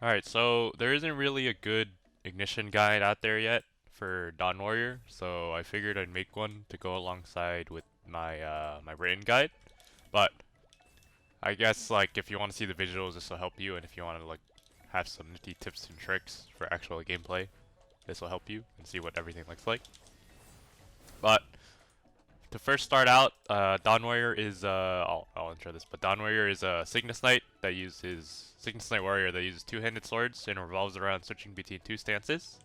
Alright, so there isn't really a good ignition guide out there yet for Dawn Warrior, so I figured I'd make one to go alongside with my written guide. But I guess like if you want to see the visuals, this will help you, and if you want to like have some nifty tips and tricks for actual gameplay, this will help you and see what everything looks like. But to first start out, Dawn Warrior is I'll intro this, but Dawn Warrior is a Cygnus Knight that uses Cygnus Knight Warrior that uses two-handed swords and revolves around switching between two stances,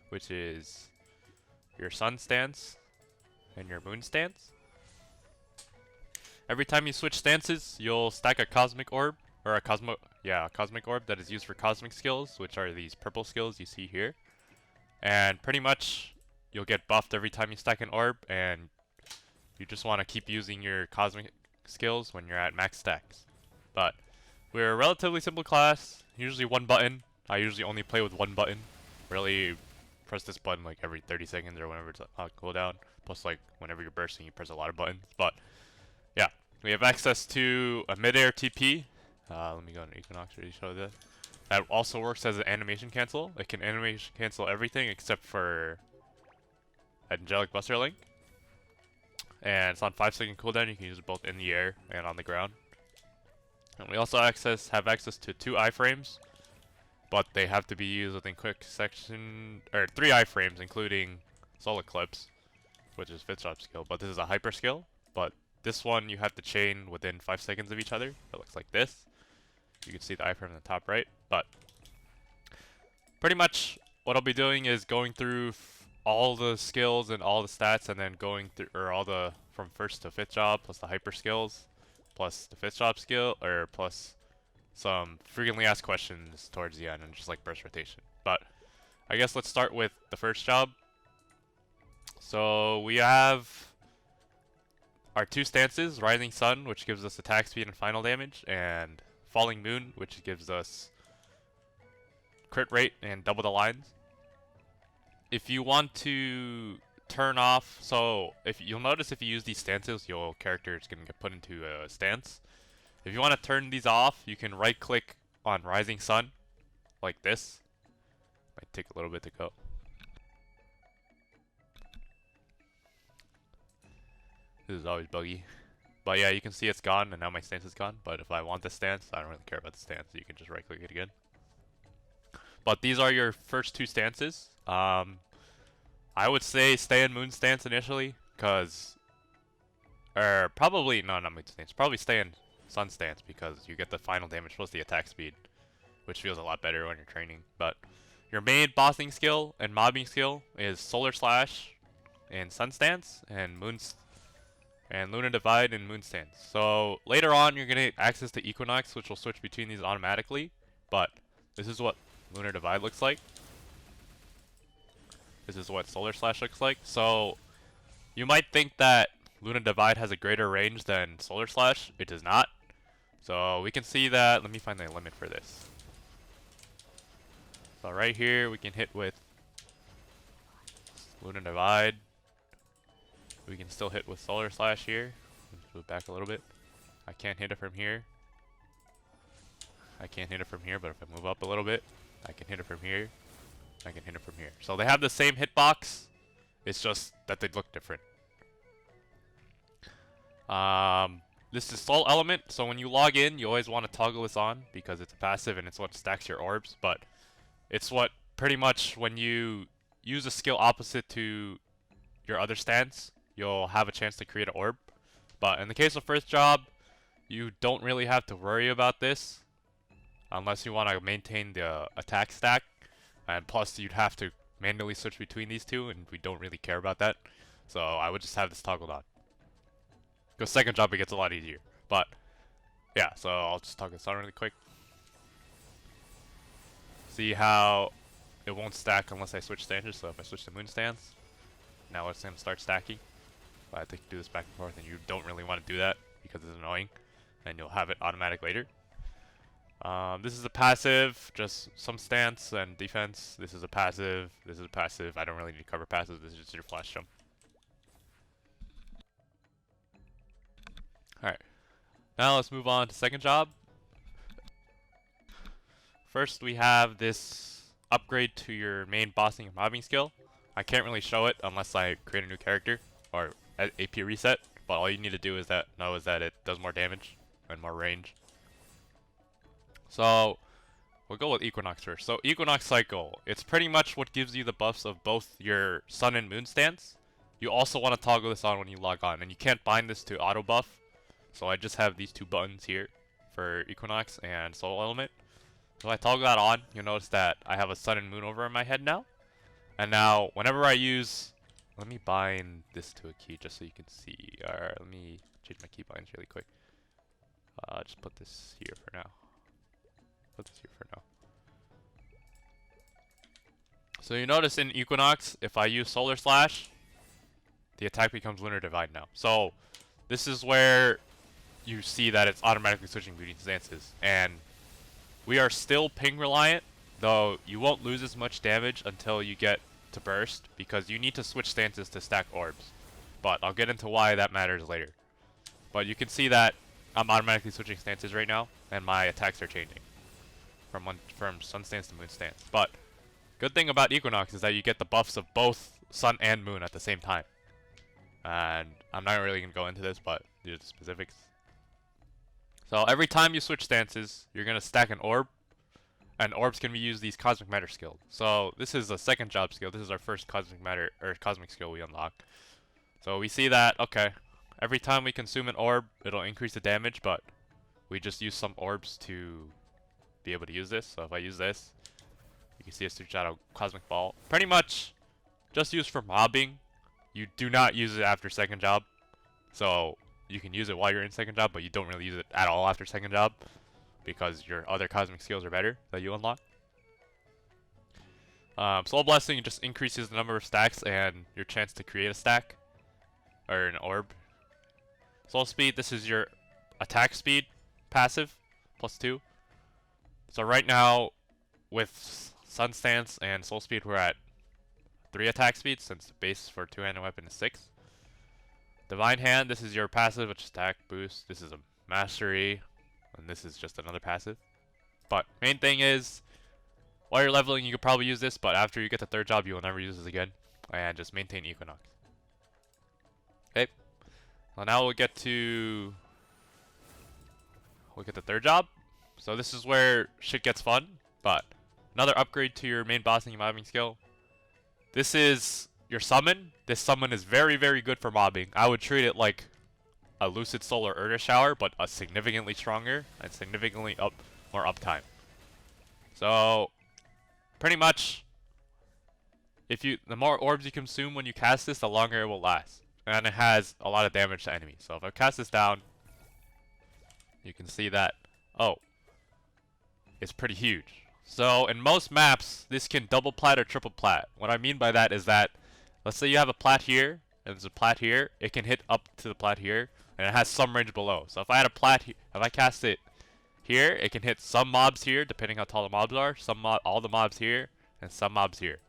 which is your Sun stance and your Moon stance. Every time you switch stances, you'll stack a Cosmic Orb or a Cosmic Orb that is used for Cosmic skills, which are these purple skills you see here. And pretty much, you'll get buffed every time you stack an orb, and you just want to keep using your Cosmic skills when you're at max stacks. But we're a relatively simple class, usually one button. I usually only play with one button. Really press this button like every 30 seconds or whenever it's on cooldown. Plus like whenever you're bursting you press a lot of buttons. But yeah, we have access to a mid-air TP. Let me go into Equinox to show this. That also works as an animation cancel. It can animation cancel everything except for Angelic Buster Link. And it's on 5-second cooldown. You can use it both in the air and on the ground. And we also have access to 2 iframes, but they have to be used within quick section, or 3 iframes, including Soul Eclipse, which is 5th drop skill. But this is a hyper skill. But this one you have to chain within 5 seconds of each other. It looks like this. You can see the iframe in the top right. But pretty much what I'll be doing is going through all the skills and all the stats, and then going through all the from 1st to 5th job plus the hyper skills plus the 5th job skill, or plus some frequently asked questions towards the end, and just like burst rotation. But I guess let's start with the 1st job. So we have our 2 stances, Rising Sun, which gives us attack speed and final damage, and Falling Moon, which gives us crit rate and double the lines. If you want to turn off, so if you'll notice if you use these stances, your character is gonna get put into a stance. If you want to turn these off, you can right click on Rising Sun, like this. Might take a little bit to go. This is always buggy. But yeah, you can see it's gone, and now my stance is gone. But if I want the stance, I don't really care about the stance. You can just right click it again. But these are your first 2 stances. I would say stay in Moon stance initially, cause, or probably not Moon stance. Probably stay in Sun stance because you get the final damage plus the attack speed, which feels a lot better when you're training. But your main bossing skill and mobbing skill is Solar Slash and Sun stance, and Lunar Divide and Moon stance. So later on, you're gonna get access to Equinox, which will switch between these automatically. But this is what Lunar Divide looks like. This is what Solar Slash looks like. So you might think that Lunar Divide has a greater range than Solar Slash. It does not. So we can see that. Let me find the limit for this. So right here we can hit with Lunar Divide. We can still hit with Solar Slash here. Let's move back a little bit. I can't hit it from here. I can't hit it from here, but if I move up a little bit, I can hit it from here. I can hit it from here. So they have the same hitbox. It's just that they look different. This is Soul Element, so when you log in, you always want to toggle this on because it's a passive and it's what stacks your orbs. But it's what pretty much when you use a skill opposite to your other stance, you'll have a chance to create an orb. But in the case of 1st job, you don't really have to worry about this unless you want to maintain the attack stack. And plus, you'd have to manually switch between these 2, and we don't really care about that. So I would just have this toggled on. Because 2nd job, it gets a lot easier. But yeah, so I'll just toggle this on really quick. See how it won't stack unless I switch stances. So if I switch to Moon stance, now it's going to start stacking. But I have to do this back and forth, and you don't really want to do that because it's annoying. And you'll have it automatic later. This is a passive, just some stance and defense. This is a passive. This is a passive. I don't really need to cover passive. This is just your flash jump. Alright. Now let's move on to 2nd job. First, we have this upgrade to your main bossing and mobbing skill. I can't really show it unless I create a new character or AP reset, but all you need to do is that it does more damage and more range. So we'll go with Equinox first. So Equinox Cycle, it's pretty much what gives you the buffs of both your Sun and Moon stance. You also want to toggle this on when you log on, and you can't bind this to auto buff. So I just have these two buttons here for Equinox and Soul Element. So if I toggle that on, you'll notice that I have a Sun and Moon over in my head now. And now, whenever I use... Let me bind this to a key just so you can see. Alright, let me change my key binds really quick. Just put this here for now. So you notice in Equinox, if I use Solar Slash, the attack becomes Lunar Divine now. So this is where you see that it's automatically switching between stances. And we are still ping reliant, though you won't lose as much damage until you get to burst, because you need to switch stances to stack orbs. But I'll get into why that matters later. But you can see that I'm automatically switching stances right now, and my attacks are changing from Sun stance to Moon stance. But good thing about Equinox is that you get the buffs of both Sun and Moon at the same time. And I'm not really gonna go into this, but these are the specifics. So every time you switch stances, you're gonna stack an orb, and orbs can be used these Cosmic Matter skills. So this is a second job skill. This is our first Cosmic Matter or Cosmic skill we unlock. So we see that, okay, every time we consume an orb, it'll increase the damage, but we just use some orbs to be able to use this. So if I use this, you can see a Super Shadow Cosmic Ball. Pretty much just used for mobbing. You do not use it after second job. So you can use it while you're in second job, but you don't really use it at all after second job, because your other cosmic skills are better that you unlock. Soul Blessing just increases the number of stacks and your chance to create a stack, or an orb. Soul Speed, this is your attack speed passive, +2. So right now, with Sun Stance and Soul Speed, we're at 3 attack speed, since the base for two-handed weapon is 6. Divine Hand, this is your passive, which is attack boost. This is a mastery, and this is just another passive. But main thing is, while you're leveling, you could probably use this, but after you get the third job, you will never use this again. And just maintain Equinox. Okay. Well, now we'll get to the third job. So this is where shit gets fun, but another upgrade to your main bossing and mobbing skill. This is your summon. This summon is very, very good for mobbing. I would treat it like a Lucid Soul or Urda Shower, but a significantly stronger and significantly more uptime. So pretty much, the more orbs you consume when you cast this, the longer it will last. And it has a lot of damage to enemies. So if I cast this down, you can see that, oh, it's pretty huge. So in most maps, this can double plat or triple plat. What I mean by that is that, let's say you have a plat here, and there's a plat here, it can hit up to the plat here, and it has some range below. So if I had a plat if I cast it here, it can hit some mobs here, depending how tall the mobs are, all the mobs here, and some mobs here.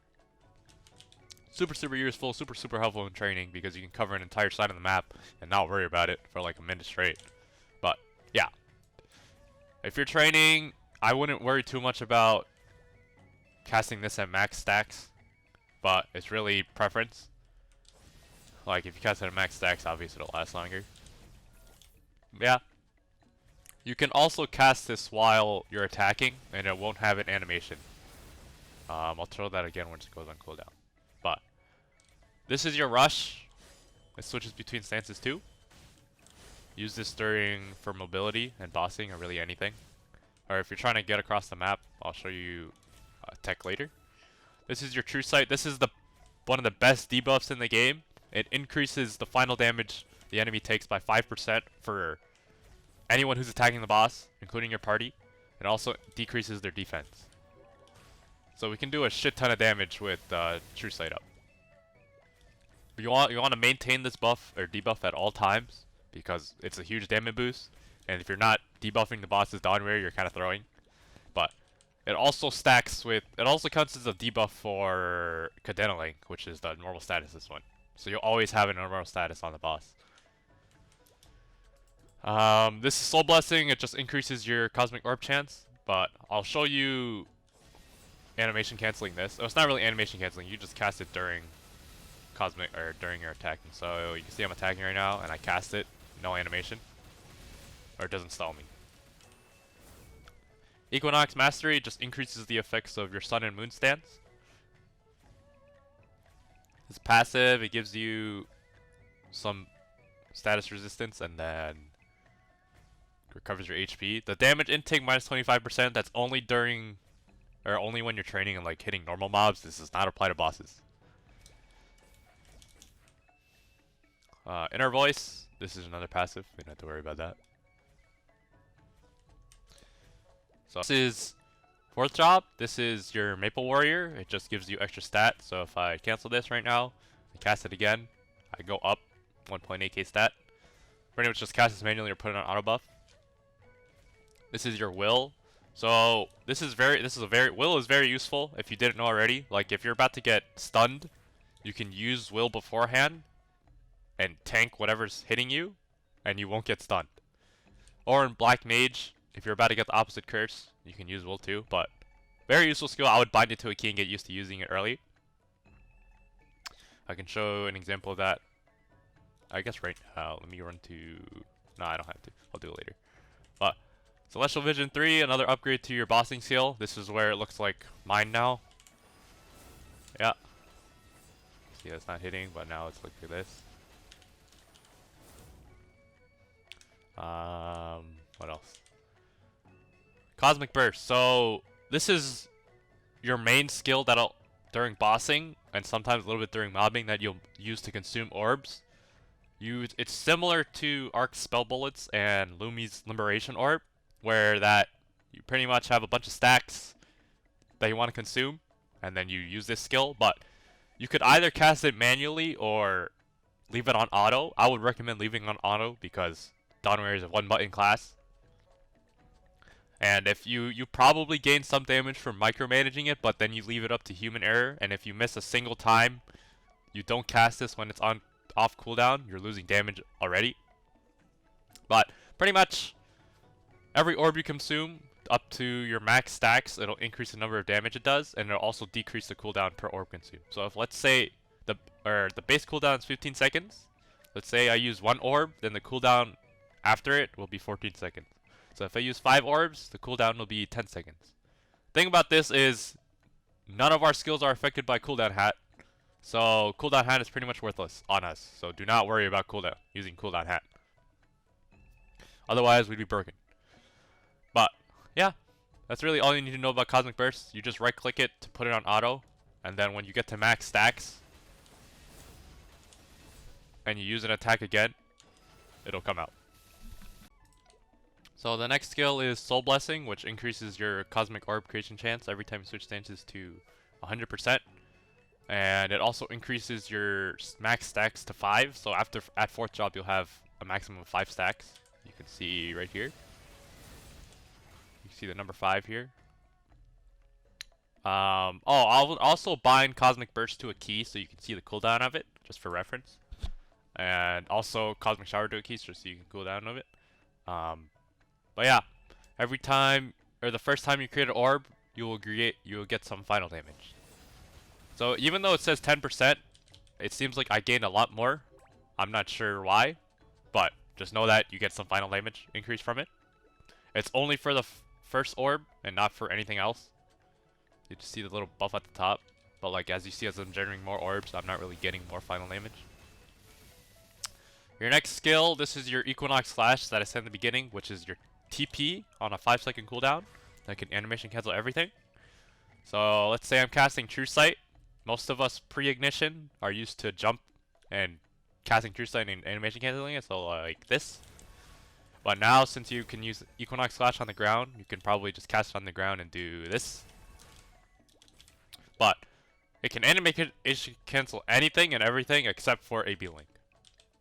Super, super useful, super, super helpful in training, because you can cover an entire side of the map and not worry about it for like a minute straight. But yeah, if you're training, I wouldn't worry too much about casting this at max stacks, but it's really preference. Like if you cast it at max stacks, obviously it'll last longer. Yeah. You can also cast this while you're attacking, and it won't have an animation. I'll throw that again once it goes on cooldown. But this is your rush. It switches between stances too. Use this for mobility and bossing, or really anything. Or if you're trying to get across the map, I'll show you tech later. This is your True Sight. This is one of the best debuffs in the game. It increases the final damage the enemy takes by 5% for anyone who's attacking the boss, including your party. It also decreases their defense. So we can do a shit ton of damage with True Sight up. You want to maintain this buff or debuff at all times, because it's a huge damage boost. And if you're not debuffing the boss's down rear, you're kind of throwing. But it also stacks with... It also counts as a debuff for Cadena Link, which is the normal status, this one. So you'll always have a normal status on the boss. This is Soul Blessing. It just increases your Cosmic Orb chance But I'll show you animation canceling this. Oh, it's not really animation canceling. You just cast it during cosmic or during your attacking. So you can see I'm attacking right now, and I cast it, no animation, or it doesn't stall me. Equinox Mastery just increases the effects of your sun and moon stance. It's passive. It gives you some status resistance and then recovers your HP. The damage intake minus 25%. That's only during, or only when you're training and like hitting normal mobs. This does not apply to bosses. Inner Voice. This is another passive. We don't have to worry about that. So this is fourth job. This is your Maple Warrior. It just gives you extra stat. So if I cancel this right now, I cast it again, I go up 1.8k stat. Pretty much just cast this manually or put it on auto buff. This is your Will. So Will is very useful if you didn't know already. Like if you're about to get stunned, you can use Will beforehand and tank whatever's hitting you, and you won't get stunned. Or in Black Mage, if you're about to get the opposite curse, you can use Will too, but very useful skill. I would bind it to a key and get used to using it early. I can show an example of that, I guess right now. Let me run to... No, I don't have to. I'll do it later. But Celestial Vision 3, another upgrade to your bossing skill. This is where it looks like mine now. Yeah. See, that's not hitting, but now it's like this. What else? Cosmic Burst. So this is your main skill that'll during bossing and sometimes a little bit during mobbing that you'll use to consume orbs. It's similar to Arc's Spell Bullets and Lumi's Liberation Orb, where that you pretty much have a bunch of stacks that you want to consume, and then you use this skill. But you could either cast it manually or leave it on auto. I would recommend leaving it on auto because Dawn Warrior is a one-button class. And if you probably gain some damage from micromanaging it, but then you leave it up to human error. And if you miss a single time, you don't cast this when it's off cooldown, you're losing damage already. But pretty much every orb you consume up to your max stacks, it'll increase the number of damage it does, and it'll also decrease the cooldown per orb consumed. So if let's say the base cooldown is 15 seconds, let's say I use one orb, then the cooldown after it will be 14 seconds. So if I use 5 orbs, the cooldown will be 10 seconds. Thing about this is none of our skills are affected by cooldown hat. So cooldown hat is pretty much worthless on us. So do not worry about cooldown using cooldown hat. Otherwise we'd be broken. But yeah, that's really all you need to know about Cosmic Burst. You just right click it to put it on auto, and then when you get to max stacks and you use an attack again, it'll come out. So the next skill is Soul Blessing, which increases your Cosmic Orb creation chance every time you switch stances to 100%. And it also increases your max stacks to 5. So at 4th job, you'll have a maximum of 5 stacks. You can see right here. You can see the number 5 here. I'll also bind Cosmic Burst to a key so you can see the cooldown of it, just for reference. And also Cosmic Shower to a key so you can cool down of it. But yeah, every time, or the first time you create an orb, you will get some final damage. So even though it says 10%, it seems like I gained a lot more. I'm not sure why, but just know that you get some final damage increase from it. It's only for the first orb and not for anything else. You just see the little buff at the top, but like as you see, as I'm generating more orbs, I'm not really getting more final damage. Your next skill, this is your Equinox Slash that I said in the beginning, which is your TP on a 5-second cooldown that can animation cancel everything. So let's say I'm casting True Sight. Most of us pre-ignition are used to jump and casting True Sight and animation canceling it, so like this. But now, since you can use Equinox Slash on the ground, you can probably just cast it on the ground and do this. But it can animation cancel anything and everything except for a B-Link.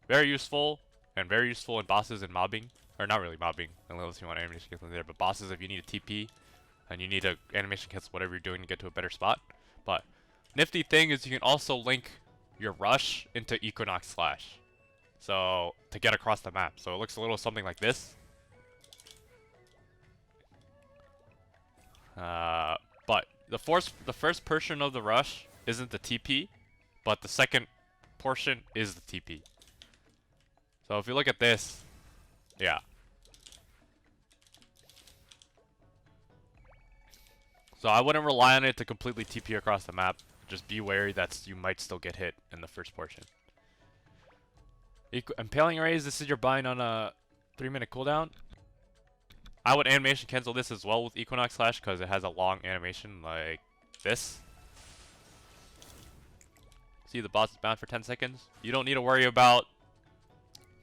Very useful, and very useful in bosses and mobbing. Or not really mobbing, unless you want animation cancel there, but bosses if you need a TP and you need to animation cancel whatever you're doing to get to a better spot. But nifty thing is you can also link your rush into Equinox Slash. So to get across the map. So it looks a little something like this. But the first portion of the rush isn't the TP, but the second portion is the TP. So if you look at this, yeah. So I wouldn't rely on it to completely TP across the map. Just be wary that you might still get hit in the first portion. Impaling Rays, this is your bind on a 3-minute cooldown. I would animation cancel this as well with Equinox Slash because it has a long animation like this. See, the boss is bound for 10 seconds. You don't need to worry about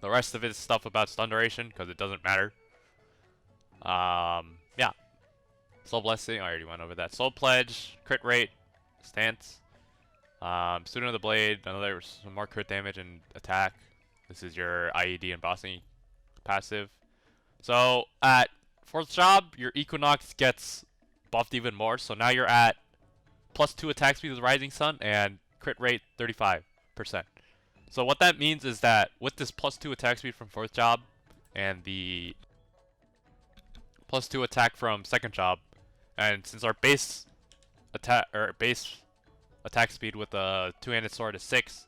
the rest of its stuff about stun duration because it doesn't matter. Yeah. Soul Blessing, I already went over that. Soul Pledge, crit rate, stance. Student of the Blade, some more crit damage and attack. This is your IED and bossing passive. So at 4th job, your Equinox gets buffed even more. So now you're at +2 attack speed with Rising Sun and crit rate 35%. So what that means is that with this +2 attack speed from 4th job and the +2 attack from 2nd job, and since our base attack speed with a 2-handed sword is 6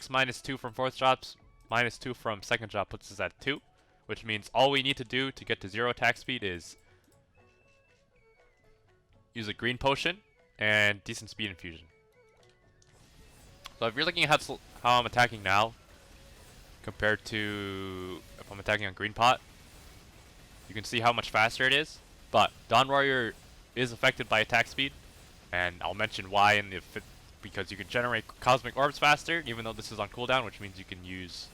minus 2 from 4th jobs minus 2 from 2nd job puts us at 2, which means all we need to do to get to 0 attack speed is use a green potion and decent speed infusion. So if you're looking at how I'm attacking now compared to if I'm attacking on green pot, you can see how much faster it is. But Dawn Warrior is affected by attack speed, and I'll mention why in the because you can generate cosmic orbs faster, even though this is on cooldown, which means you can use,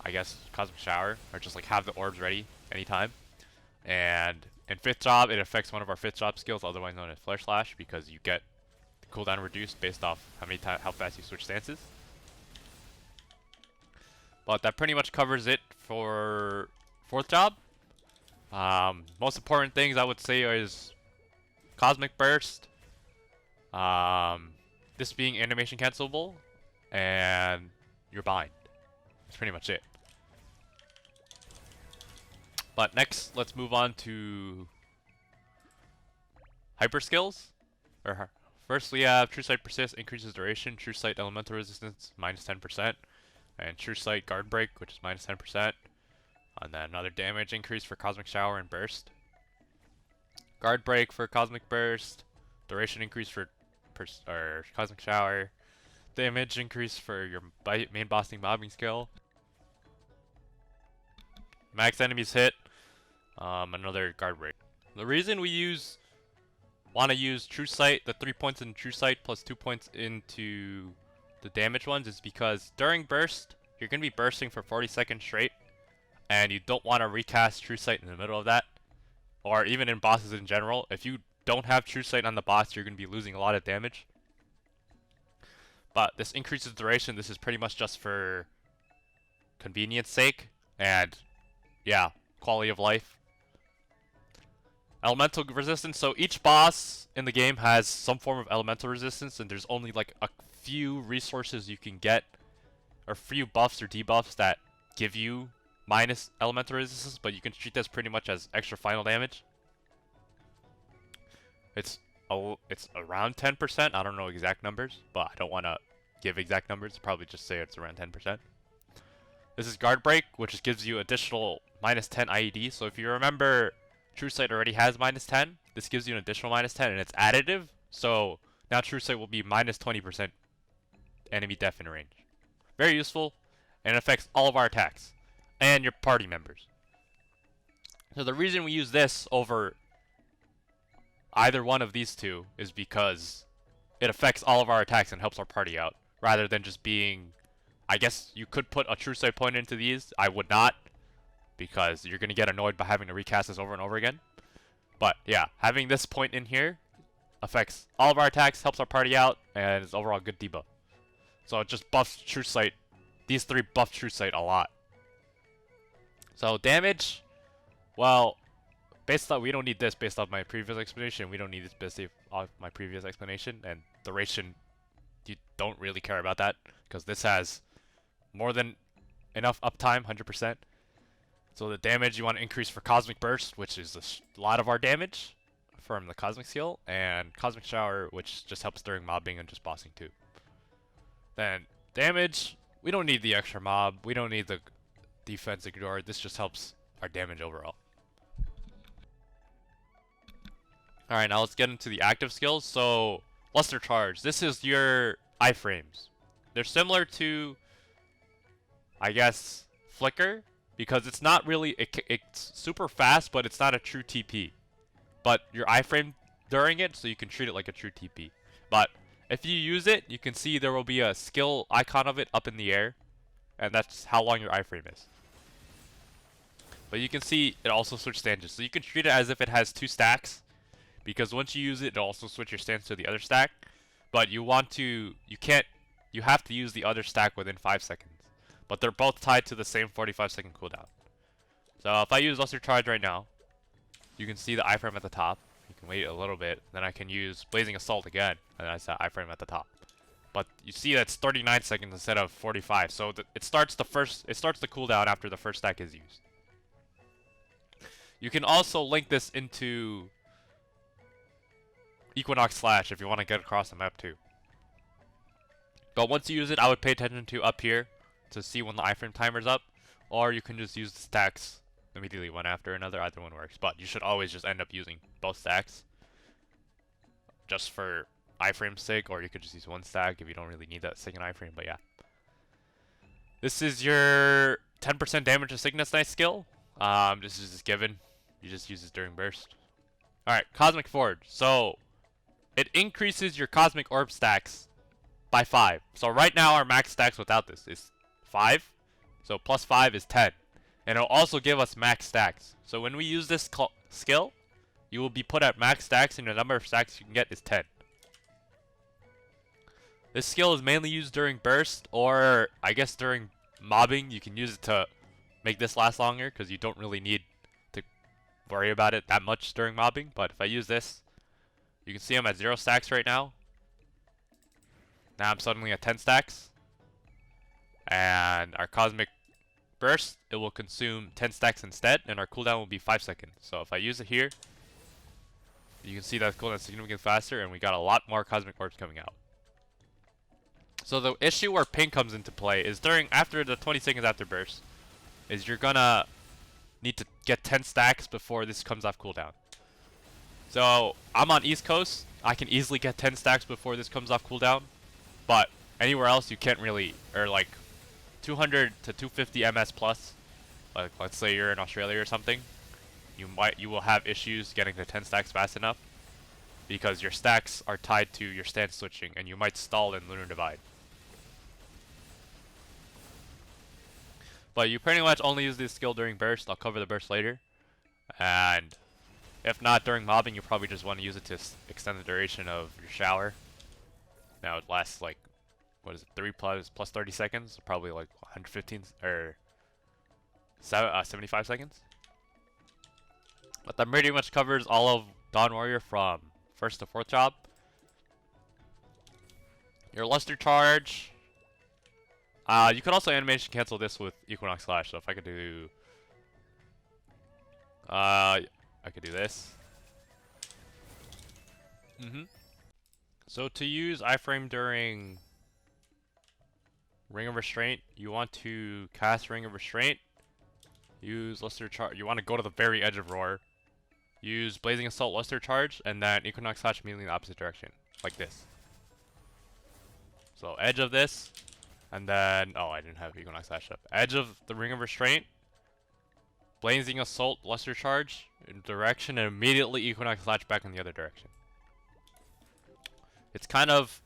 I guess, Cosmic Shower, or just like have the orbs ready anytime. And in 5th job, it affects one of our 5th job skills, otherwise known as Flare Slash, because you get cooldown reduced based off how fast you switch stances. But that pretty much covers it for 4th job. Most important things I would say is Cosmic Burst, this being animation cancelable, and your bind. That's pretty much it. But next, let's move on to hyper skills. First, we have True Sight Persist, increases duration. True Sight Elemental Resistance, -10%. And True Sight Guard Break, which is -10%. And then another damage increase for Cosmic Shower and Burst. Guard Break for Cosmic Burst. Duration increase for Cosmic Shower. Damage increase for your main bossing mobbing skill. Max enemies hit. Another Guard Break. The reason we want to use True Sight, the 3 points in True Sight plus 2 points into the damage ones, is because during Burst, you're going to be bursting for 40 seconds straight, and you don't want to recast True Sight in the middle of that, or even in bosses in general. If you don't have True Sight on the boss, you're going to be losing a lot of damage. But this increases duration. This is pretty much just for convenience sake, and yeah, quality of life. Elemental resistance. So each boss in the game has some form of elemental resistance, and there's only like a few resources you can get, or few buffs or debuffs that give you minus elemental resistance, but you can treat this pretty much as extra final damage. It's around 10%. I don't know exact numbers, but I don't want to give exact numbers. Probably just say it's around 10%. This is Guard Break, which just gives you additional -10 IED. So if you remember, True Sight already has -10. This gives you an additional -10, and it's additive. So now True Sight will be -20% enemy def in range. Very useful, and it affects all of our attacks and your party members. So the reason we use this over either one of these two is because it affects all of our attacks and helps our party out, rather than just being, I guess you could put a True Sight point into these. I would not, because you're going to get annoyed by having to recast this over and over again. But yeah, having this point in here affects all of our attacks, helps our party out, and is overall good debuff. So it just buffs True Sight. These three buff True Sight a lot. So damage, well, based on, we don't need this based off my previous explanation. We don't need this based off my previous explanation. And duration, you don't really care about that, because this has more than enough uptime, 100%. So the damage you want to increase for Cosmic Burst, which is a lot of our damage. from the Cosmic skill, and Cosmic Shower, which just helps during mobbing and just bossing too. Then damage, we don't need the extra mob, we don't need the defense ignore, this just helps our damage overall. Alright, now let's get into the active skills. So, Luster Charge, this is your iframes. They're similar to, I guess, Flicker, because it's not really, it's super fast, but it's not a true TP. But your iframe during it, so you can treat it like a true TP. But if you use it, you can see there will be a skill icon of it up in the air, and that's how long your iframe is. But you can see it also switches stances, so you can treat it as if it has 2 stacks, because once you use it, it'll also switch your stance to the other stack. But you have to use the other stack within 5 seconds. But they're both tied to the same 45-second cooldown. So if I use Luster Charge right now, you can see the iframe at the top. You can wait a little bit, then I can use Blazing Assault again, and that's that iframe at the top. But you see that's 39 seconds instead of 45, so it starts the cooldown after the first stack is used. You can also link this into Equinox Slash if you want to get across the map too. But once you use it, I would pay attention to up here to see when the iframe timer's up, or you can just use the stacks immediately one after another. Either one works, but you should always just end up using both stacks just for iframe's sake, or you could just use one stack if you don't really need that second iframe. But yeah, this is your 10% damage to Sickness Knight skill. This is just given. You just use this during burst. Alright, Cosmic Forge. So it increases your Cosmic Orb stacks by 5. So right now our max stacks without this is 5. So plus 5 is 10. And it'll also give us max stacks. So when we use this skill, you will be put at max stacks, and the number of stacks you can get is 10. This skill is mainly used during burst, or I guess during mobbing. You can use it to make this last longer, because you don't really need to worry about it that much during mobbing. But if I use this, you can see I'm at 0 stacks right now. Now I'm suddenly at 10 stacks. And our Cosmic Burst, it will consume 10 stacks instead, and our cooldown will be 5 seconds. So if I use it here, you can see that cooldown is significantly faster, and we got a lot more Cosmic Orbs coming out. So the issue where ping comes into play is after the 20 seconds after burst, is you're gonna need to get 10 stacks before this comes off cooldown. So I'm on East Coast, I can easily get 10 stacks before this comes off cooldown, but anywhere else you can't really, or like 200 to 250 MS plus, like let's say you're in Australia or something, you will have issues getting to 10 stacks fast enough, because your stacks are tied to your stance switching, and you might stall in Lunar Divide. But you pretty much only use this skill during burst. I'll cover the burst later. And if not during mobbing, you probably just want to use it to extend the duration of your shower. Now it lasts like, what is it, 3 plus 30 seconds? Probably like 115 or 75 seconds. But that pretty much covers all of Dawn Warrior from 1st to 4th job. Your Luster Charge. You could also animation cancel this with Equinox Slash. So if I could do, I could do this. So to use iframe during Ring of Restraint, you want to cast Ring of Restraint. Use Luster Charge. You want to go to the very edge of Roar. Use Blazing Assault, Luster Charge, and then Equinox Slash immediately in the opposite direction, like this. So edge of this. And then, oh, I didn't have Equinox Slash up. Edge of the Ring of Restraint. Blazing Assault, Luster Charge in direction, and immediately Equinox Slash back in the other direction. It's kind of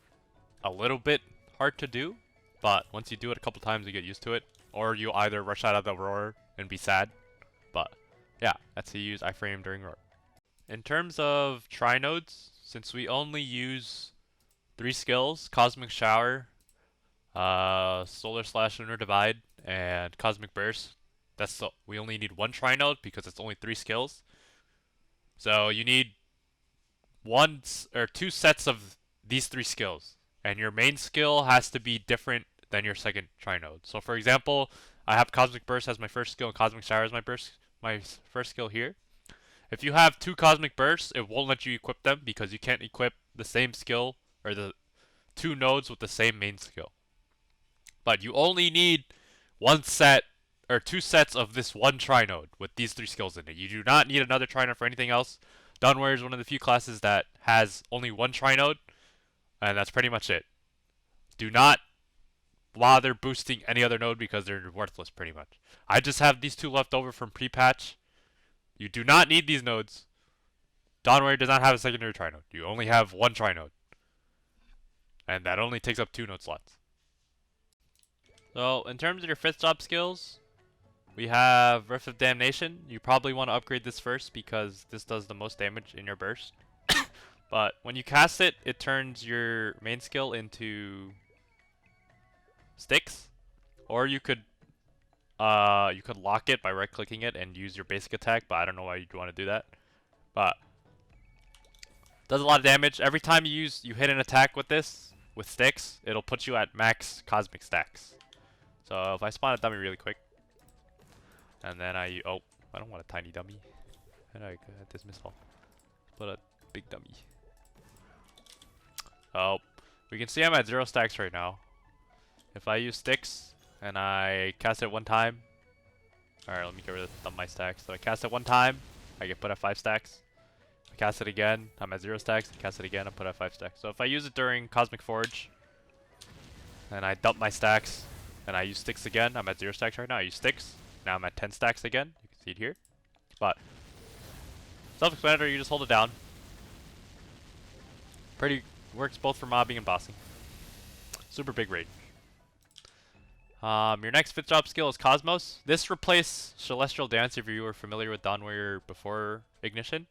a little bit hard to do, but once you do it a couple times, you get used to it. Or you either rush out of the Roar and be sad. But yeah, that's how you use iframe during Roar. In terms of tri-nodes, since we only use 3 skills, Cosmic Shower, Solar Slash, Lunar Divide, and Cosmic Burst. We only need 1 tri-node because it's only 3 skills. So you need 2 sets of these 3 skills, and your main skill has to be different than your second tri-node. So for example, I have Cosmic Burst as my first skill and Cosmic Shower as my first skill here. If you have 2 Cosmic Bursts, it won't let you equip them because you can't equip the same skill or the 2 nodes with the same main skill. But you only need 1 set or 2 sets of this one Tri-Node with these 3 skills in it. You do not need another Tri-Node for anything else. Dawn Warrior is one of the few classes that has only 1 Tri-Node, and that's pretty much it. Do not bother boosting any other node because they're worthless pretty much. I just have these 2 left over from pre-patch. You do not need these nodes. Dawn Warrior does not have a secondary Tri-Node. You only have 1 Tri-Node. And that only takes up 2 node slots. So, in terms of your 5th job skills, we have Rift of Damnation. You probably want to upgrade this first because this does the most damage in your burst. But when you cast it, it turns your main skill into sticks. Or you could lock it by right-clicking it and use your basic attack, but I don't know why you'd want to do that. But does a lot of damage. Every time you hit an attack with this, with sticks, it'll put you at max cosmic stacks. So if I spawn a dummy really quick, and then I don't want a tiny dummy. And I dismiss all. But a big dummy. Oh, we can see I'm at 0 stacks right now. If I use sticks and I cast it 1 time, alright, let me get rid of my stacks. So I cast it 1 time, I get put at 5 stacks. I cast it again, I'm at 0 stacks. I cast it again, I'm put at 5 stacks. So if I use it during Cosmic Forge, and I dump my stacks, and I use sticks again, I'm at 0 stacks right now. I use sticks, now I'm at 10 stacks again. You can see it here. But self-explanatory, you just hold it down. Works both for mobbing and bossing. Super big range. Your next 5th job skill is Cosmos. This replaced Celestial Dance if you were familiar with Dawn Warrior before Ignition.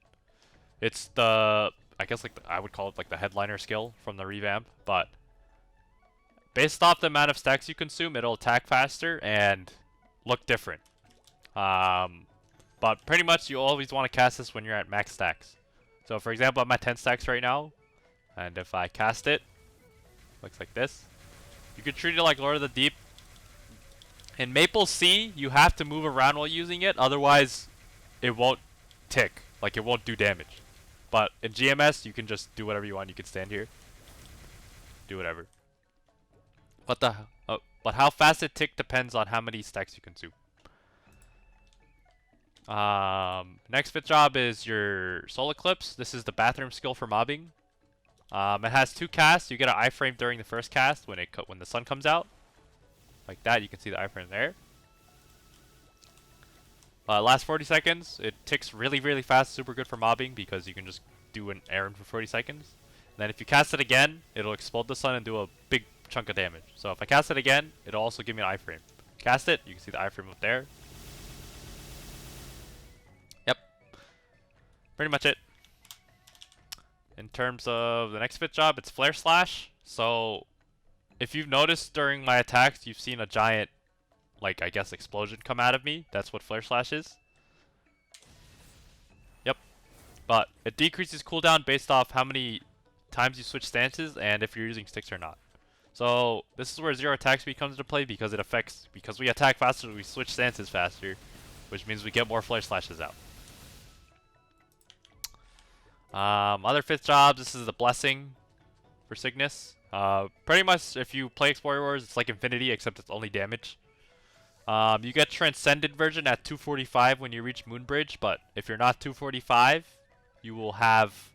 It's I guess I would call it like the headliner skill from the revamp, but based off the amount of stacks you consume, it'll attack faster and look different. But pretty much you always want to cast this when you're at max stacks. So for example, I'm at 10 stacks right now, and if I cast it, looks like this. You could treat it like Lord of the Deep. In Maple C, you have to move around while using it, otherwise it won't tick, like it won't do damage. But in GMS, you can just do whatever you want. You can stand here, do whatever. But how fast it tick depends on how many stacks you consume. Next 5th job is your Soul Eclipse. This is the bathroom skill for mobbing. It has 2 casts. You get an iframe during the first cast when the sun comes out, like that. You can see the iframe there. Last 40 seconds. It ticks really, really fast. Super good for mobbing because you can just do an errand for 40 seconds. And then if you cast it again, it'll explode the sun and do a big chunk of damage. So if I cast it again, it'll also give me an iframe. Cast it, you can see the iframe up there. Yep. Pretty much it. In terms of the next 5th job, it's Flare Slash. So if you've noticed during my attacks, you've seen a giant, like, I guess, explosion come out of me. That's what Flare Slash is. Yep. But it decreases cooldown based off how many times you switch stances and if you're using sticks or not. So this is where 0 attack speed comes into play because because we attack faster, we switch stances faster, which means we get more Flare Slashes out. Other 5th jobs, this is the Blessing for Cygnus. Pretty much if you play Explorer Wars, it's like Infinity except it's only damage. You get Transcended version at 245 when you reach Moonbridge, but if you're not 245, you will have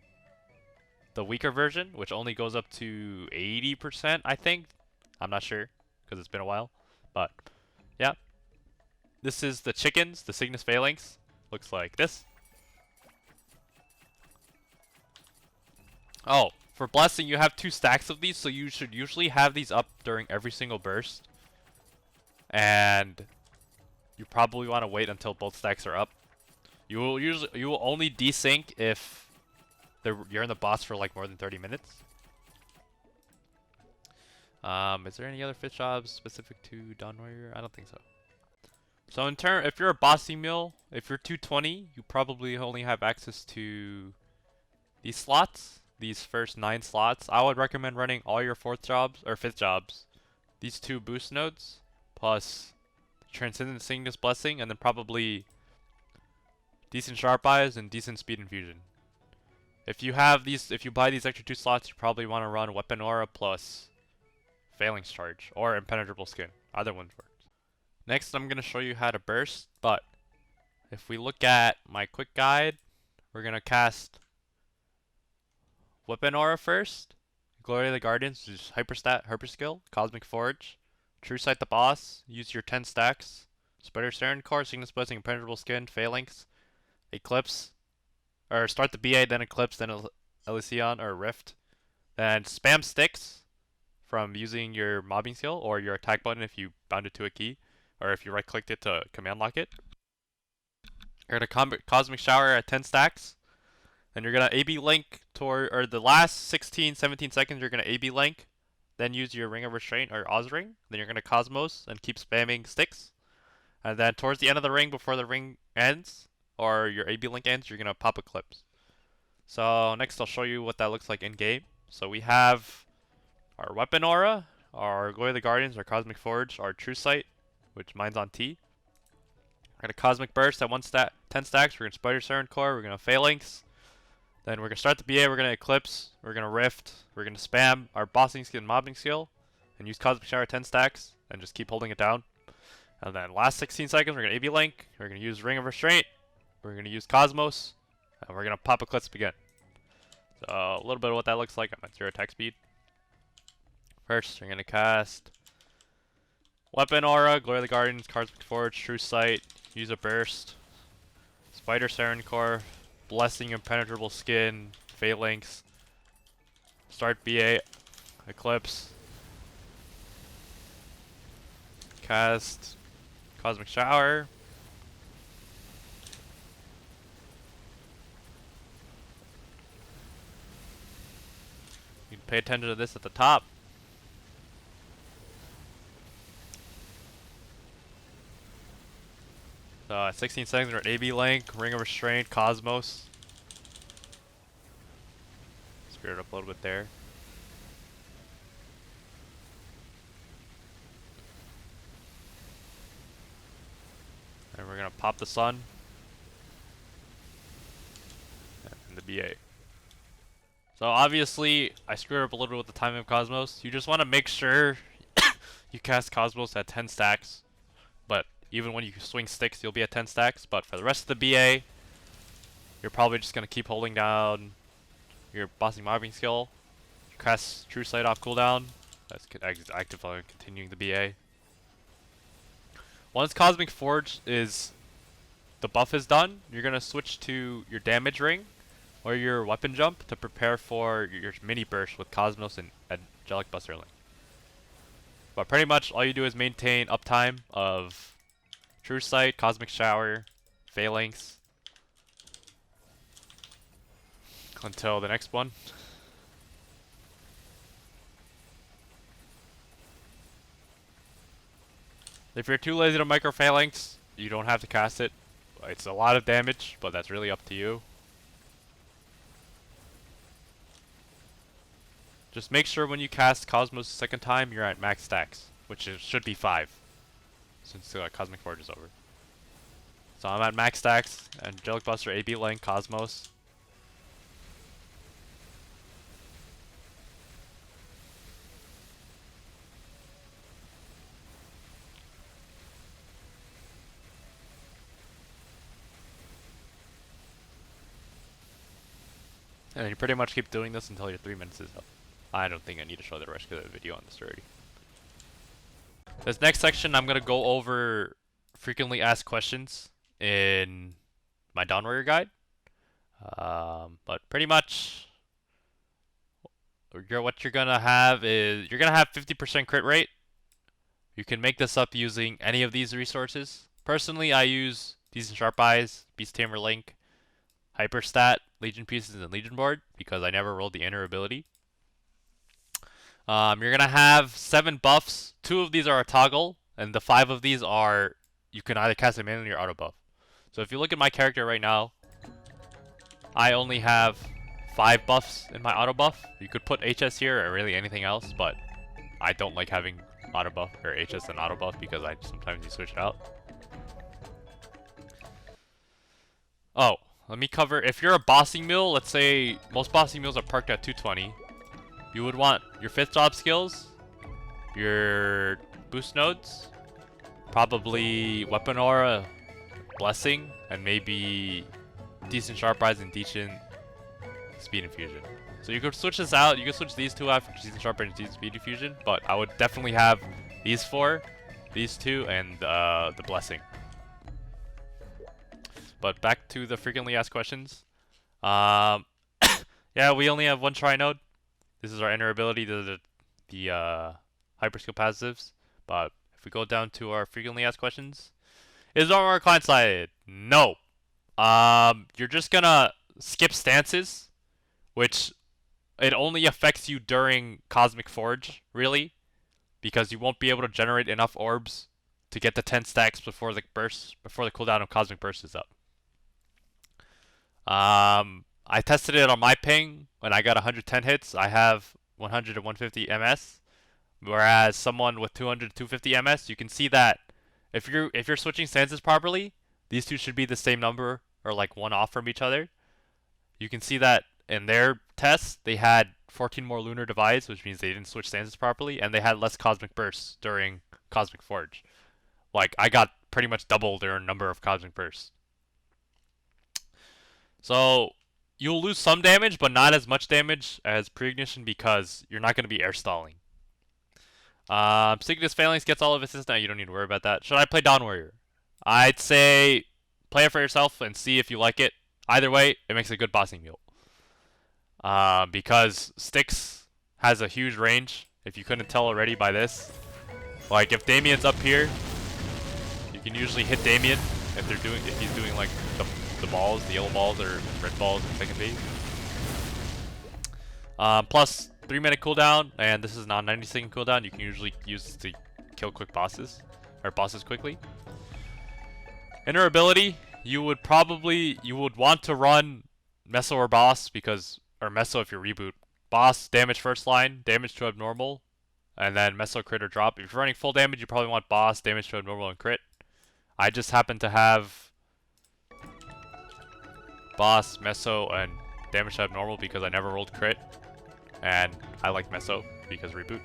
the weaker version, which only goes up to 80%, I think. I'm not sure, because it's been a while. But, yeah. This is the chickens, the Cygnus Phalanx. Looks like this. Oh, for Blessing, you have 2 stacks of these, so you should usually have these up during every single burst. And you probably want to wait until both stacks are up. You will only desync if you're in the boss for like more than 30 minutes. Is there any other 5th jobs specific to Dawn Warrior? I don't think so. So if you're a bossy Mule, if you're 220, you probably only have access to these slots, these first 9 slots. I would recommend running all your 4th jobs or 5th jobs, these 2 boost nodes, plus Transcendent Cygnus Blessing, and then probably decent sharp eyes, and decent speed infusion. If you have these, if you buy these extra 2 slots, you probably want to run Weapon Aura plus Phalanx Charge or Impenetrable Skin. Either one works. Next, I'm gonna show you how to burst, but if we look at my quick guide, we're gonna cast Weapon Aura first, Glory of the Guardians, which is Hyper Skill, Cosmic Forge, True Sight the Boss, use your 10 stacks, Spider Siren Core, Sickness Blessing, Impenetrable Skin, Phalanx, Eclipse, or start the BA, then Eclipse, then Elysion or Rift, then spam sticks from using your mobbing skill or your attack button if you bound it to a key, or if you right clicked it to command lock it. You're gonna Cosmic Shower at 10 stacks. Then you're gonna AB link toward, or the last 16, 17 seconds, you're gonna AB link, then use your Ring of Restraint or Oz Ring. Then you're gonna Cosmos and keep spamming sticks. And then towards the end of the ring, before the ring ends, or your AB link ends, you're gonna pop Eclipse. So next I'll show you what that looks like in game. So we have our Weapon Aura, our Glory of the Guardians, our Cosmic Forge, our True Sight, which mine's on T. We're gonna Cosmic Burst at 10 stacks. We're gonna Spider Siren Core. We're gonna Phalanx. Then we're gonna start the BA. We're gonna Eclipse. We're gonna Rift. We're gonna spam our Bossing Skill and Mobbing Skill, and use Cosmic Shower 10 stacks, and just keep holding it down. And then last 16 seconds, we're gonna AB link. We're gonna use Ring of Restraint. We're gonna use Cosmos, and we're gonna pop Eclipse again. So a little bit of what that looks like. I'm at 0 attack speed. First, we're gonna cast Weapon Aura, Glory of the Guardians, Cosmic Forge, True Sight. Use a burst. Spider Siren Core, Blessing, Impenetrable Skin, Phalanx. Start BA, Eclipse. Cast Cosmic Shower. You can pay attention to this at the top. So at 16 seconds, we're at AB Link, Ring of Restraint, Cosmos. Screw it up a little bit there. And we're gonna pop the Sun. And the BA. So obviously, I screwed up a little bit with the timing of Cosmos. You just want to make sure you cast Cosmos at 10 stacks. But even when you swing sticks, you'll be at 10 stacks. But for the rest of the BA, you're probably just going to keep holding down your Bossing Mobbing skill. Cast True Sight off cooldown. That's active on continuing the BA. Once Cosmic Forge is, the buff is done, you're going to switch to your damage ring or your weapon jump to prepare for your mini burst with Cosmos and Angelic Buster Link. But pretty much all you do is maintain uptime of True Sight, Cosmic Shower, Phalanx until the next one. If you're too lazy to micro Phalanx, you don't have to cast it. It's a lot of damage, but that's really up to you. Just make sure when you cast Cosmos the second time, you're at max stacks, which should be 5, since Cosmic Forge is over. So I'm at max stacks, Angelic Buster, AB Link, Cosmos. And you pretty much keep doing this until your 3 minutes is up. I don't think I need to show the rest of the video on this already. This next section, I'm going to go over frequently asked questions in my Dawn Warrior guide. But pretty much, what you're going to have is, you're going to have 50% crit rate. You can make this up using any of these resources. Personally, I use Decent Sharp Eyes, Beast Tamer Link, Hyperstat, Legion Pieces, and Legion Board, because I never rolled the inner ability. You're going to have 7 buffs. 2 of these are a toggle, and the 5 of these are, you can either cast them in or auto buff. So if you look at my character right now, I only have 5 buffs in my auto buff. You could put HS here or really anything else, but I don't like having auto buff or HS and auto buff because sometimes you switch it out. Oh, let me cover. If you're a bossing mule, let's say most bossing mules are parked at 220. You would want your 5th job skills, your boost nodes, probably weapon aura, blessing, and maybe decent sharp rise and decent speed infusion. So you could switch this out. You could switch these two out for decent sharp rise and decent speed infusion, but I would definitely have these 4, these 2, and the blessing. But back to the frequently asked questions. Yeah, we only have 1 tri node. This is our inner ability to the hyper skill passives. But if we go down to our frequently asked questions, is armor client sided? No. You're just gonna skip stances, which it only affects you during Cosmic Forge, really, because you won't be able to generate enough orbs to get the 10 stacks before the cooldown of Cosmic Burst is up. I tested it on my ping when I got 110 hits. I have 100 to 150 MS, whereas someone with 200 to 250 MS, you can see that if you're switching stances properly, these two should be the same number or like 1 off from each other. You can see that in their tests, they had 14 more lunar divides, which means they didn't switch stances properly, and they had less cosmic bursts during Cosmic Forge. Like, I got pretty much double their number of cosmic bursts. So you'll lose some damage, but not as much damage as pre-ignition because you're not going to be air stalling. Cygnus Phalanx gets all of its now. You don't need to worry about that. Should I play Dawn Warrior? I'd say play it for yourself and see if you like it. Either way, it makes a good bossing mule. Because Styx has a huge range. If you couldn't tell already by this, like if Damien's up here, you can usually hit Damien if he's doing like the balls, the yellow balls or red balls in second phase. Plus 3-minute cooldown, and this is not 90-second cooldown. You can usually use this to kill quick bosses quickly. Inner ability, you would want to run Meso or Boss or Meso if you reboot. Boss damage first line, damage to abnormal, and then Meso crit or drop. If you're running full damage, you probably want Boss, damage to abnormal, and crit. I just happen to have Boss, Meso, and damage to abnormal because I never rolled crit, and I like Meso because reboot.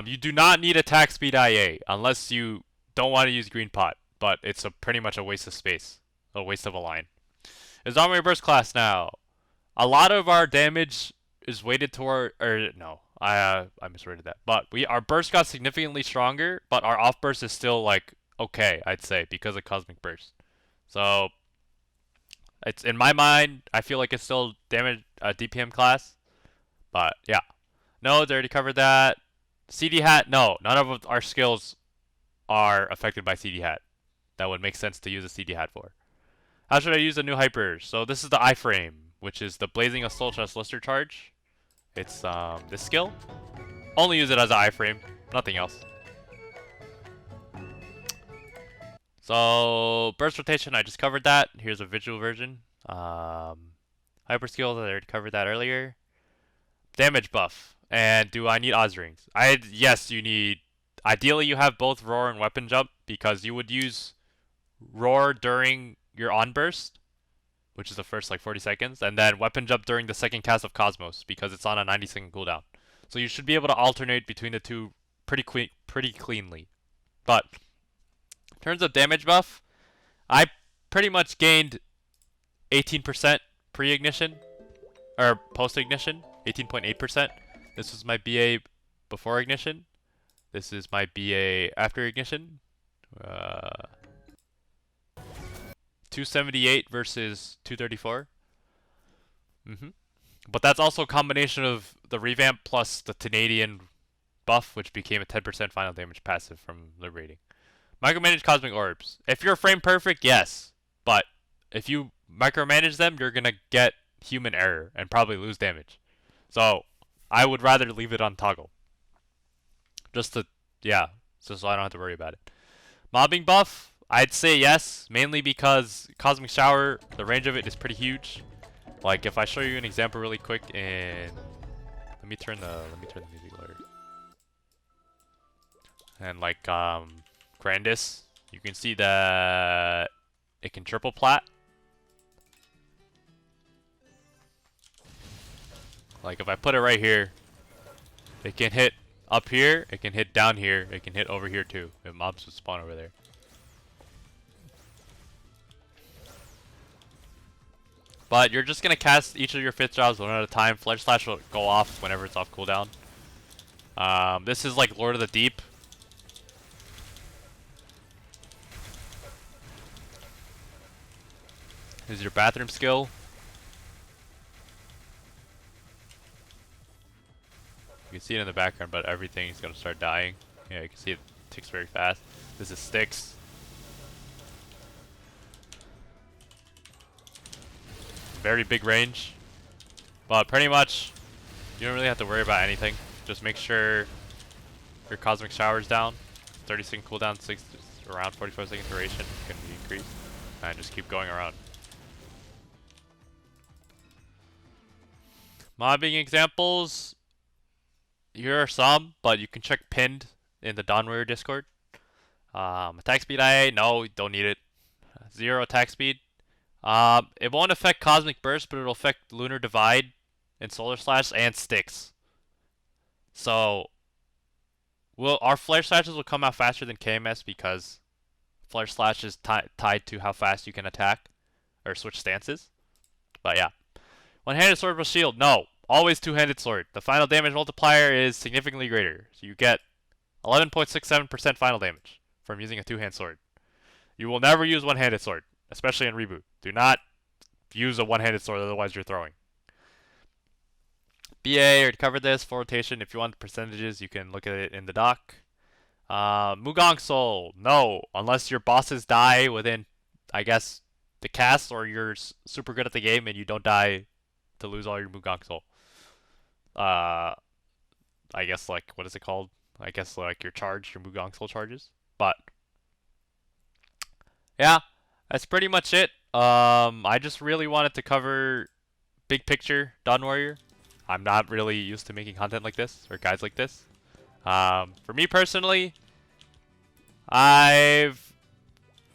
You do not need attack speed IA unless you don't want to use green pot, but it's pretty much a waste of space, a waste of a line. Is Armory Burst class now? A lot of our damage is weighted toward, no, I misread that. But our burst got significantly stronger, but our off burst is still like okay, I'd say, because of Cosmic Burst. So it's in my mind, I feel like it's still damage DPM class, but yeah. No, they already covered that. CD hat, no, none of our skills are affected by CD hat. That would make sense to use a CD hat for. How should I use the new hypers? So this is the iframe, which is the Blazing of Soul Chest Lister charge. It's this skill. Only use it as an iframe, nothing else. So burst rotation, I just covered that. Here's a visual version. Hyper skills, I already covered that earlier. Damage buff. And do I need Oz rings? Yes, you need. Ideally, you have both roar and weapon jump because you would use roar during your on burst, which is the first like 40 seconds, and then weapon jump during the second cast of Cosmos because it's on a 90-second cooldown. So you should be able to alternate between the two pretty cleanly. But in terms of damage buff, I pretty much gained 18% pre-ignition or post-ignition, 18.8%. This was my BA before ignition. This is my BA after ignition. 278 versus 234. But that's also a combination of the revamp plus the Canadian buff, which became a 10% final damage passive from liberating. Micromanage cosmic orbs. If you're frame perfect, yes. But if you micromanage them, you're gonna get human error and probably lose damage. So I would rather leave it on toggle. So I don't have to worry about it. Mobbing buff, I'd say yes, mainly because Cosmic Shower, the range of it is pretty huge. Like if I show you an example really quick in let me turn the music lower. And like Grandis, you can see that it can triple plat. Like if I put it right here, it can hit up here, it can hit down here, it can hit over here too. If mobs would spawn over there. But you're just gonna cast each of your 5th jobs one at a time. Fledge Slash will go off whenever it's off cooldown. This is like Lord of the Deep. This is your bathroom skill. You can see it in the background, but everything is gonna start dying. Yeah, you can see it ticks very fast. This is Sticks. Very big range. But pretty much, you don't really have to worry about anything. Just make sure your Cosmic Shower's down. 30-second cooldown, around 45-second duration can be increased. And just keep going around. Mobbing examples. Here are some, but you can check pinned in the Dawn Warrior Discord. Attack speed IA, no, don't need it. 0 attack speed. It won't affect Cosmic Burst, but it'll affect Lunar Divide and Solar Slash and Sticks. So, our Flare Slashes will come out faster than KMS because Flare Slash is tied to how fast you can attack or switch stances. But yeah. One-handed sword with shield, no. Always two-handed sword. The final damage multiplier is significantly greater. So you get 11.67% final damage from using a two-hand sword. You will never use one-handed sword, especially in Reboot. Do not use a one-handed sword, otherwise you're throwing. BA, already covered this. Full rotation, if you want the percentages, you can look at it in the doc. Mugong Soul, no. Unless your bosses die within, I guess, the cast, or you're super good at the game and you don't die to lose all your Mugong Soul. I guess, like, what is it called? I guess, like, your Mugong Soul charges. But, yeah, that's pretty much it. I just really wanted to cover big picture Dawn Warrior. I'm not really used to making content like this, or guides like this. For me personally, I've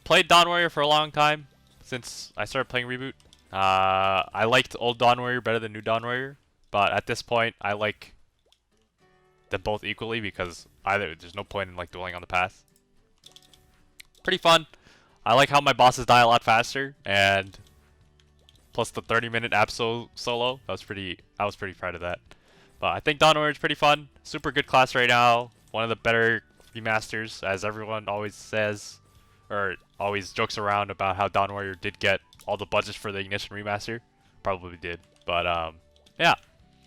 played Dawn Warrior for a long time, since I started playing Reboot. I liked old Dawn Warrior better than new Dawn Warrior, but at this point, I like them both equally because there's no point in like dwelling on the past. Pretty fun. I like how my bosses die a lot faster, and plus the 30-minute Absol solo. I was pretty proud of that. But I think Dawn Warrior is pretty fun. Super good class right now. One of the better remasters, as everyone always says, or always jokes around about how Dawn Warrior did get all the budgets for the Ignition remaster. Probably did. But yeah.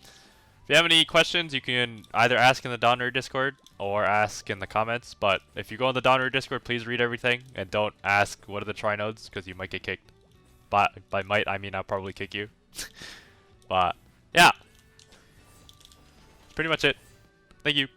If you have any questions, you can either ask in the Dawn Warrior Discord or ask in the comments. But if you go in the Dawn Warrior Discord, please read everything and don't ask what are the tri-nodes, because you might get kicked. But by might, I mean I'll probably kick you. But yeah. That's pretty much it. Thank you.